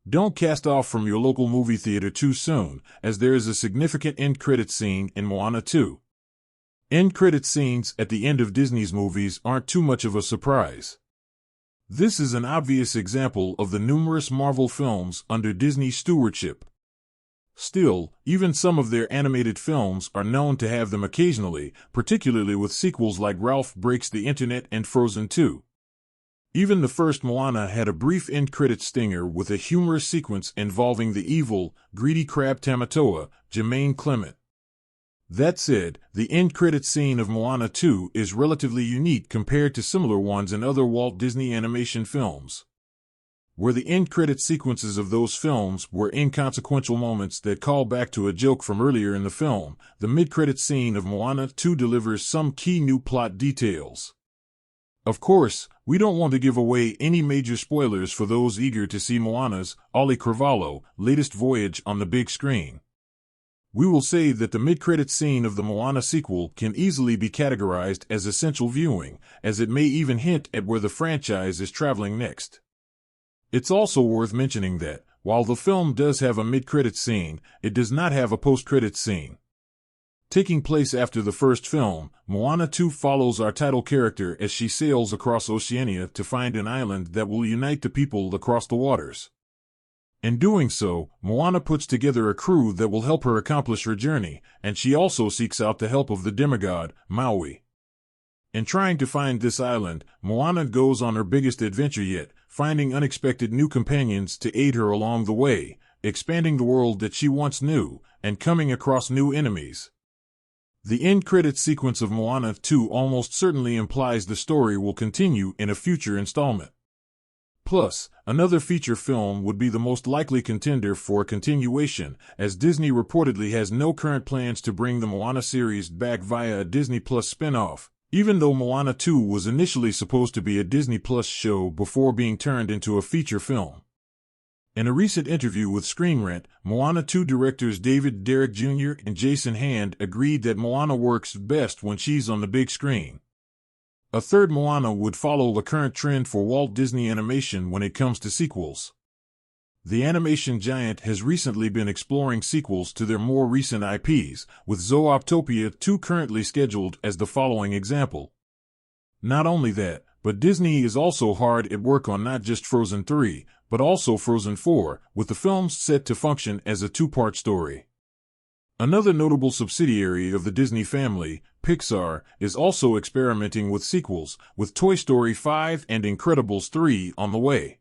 Don't cast off from your local movie theater too soon, as there is a significant end credit scene in Moana 2. End credit scenes at the end of Disney's movies aren't too much of a surprise. This is an obvious example of the numerous Marvel films under Disney's stewardship. Still, even some of their animated films are known to have them occasionally, particularly with sequels like Ralph Breaks the Internet and Frozen 2. Even the first Moana had a brief end credit stinger with a humorous sequence involving the evil, greedy crab Tamatoa, Jermaine Clement. That said, the end credit scene of Moana 2 is relatively unique compared to similar ones in other Walt Disney animation films. Where the end credit sequences of those films were inconsequential moments that call back to a joke from earlier in the film, the mid-credit scene of Moana 2 delivers some key new plot details. Of course, we don't want to give away any major spoilers for those eager to see Moana's, Ollie Carvalho, latest voyage on the big screen. We will say that the mid-credit scene of the Moana sequel can easily be categorized as essential viewing, as it may even hint at where the franchise is traveling next. It's also worth mentioning that, while the film does have a mid-credit scene, it does not have a post-credit scene. Taking place after the first film, Moana 2 follows our title character as she sails across Oceania to find an island that will unite the people across the waters. In doing so, Moana puts together a crew that will help her accomplish her journey, and she also seeks out the help of the demigod, Maui. In trying to find this island, Moana goes on her biggest adventure yet, finding unexpected new companions to aid her along the way, expanding the world that she once knew, and coming across new enemies. The end credit sequence of Moana 2 almost certainly implies the story will continue in a future installment. Plus, another feature film would be the most likely contender for a continuation, as Disney reportedly has no current plans to bring the Moana series back via a Disney Plus spin-off, even though Moana 2 was initially supposed to be a Disney Plus show before being turned into a feature film. In a recent interview with Screen Rant, Moana 2 directors David Derrick Jr. and Jason Hand agreed that Moana works best when she's on the big screen. A third Moana would follow the current trend for Walt Disney Animation when it comes to sequels. The animation giant has recently been exploring sequels to their more recent IPs, with Zootopia 2 currently scheduled as the following example. Not only that, but Disney is also hard at work on not just Frozen 3, but also Frozen 4, with the films set to function as a two-part story. Another notable subsidiary of the Disney family, Pixar, is also experimenting with sequels, with Toy Story 5 and Incredibles 3 on the way.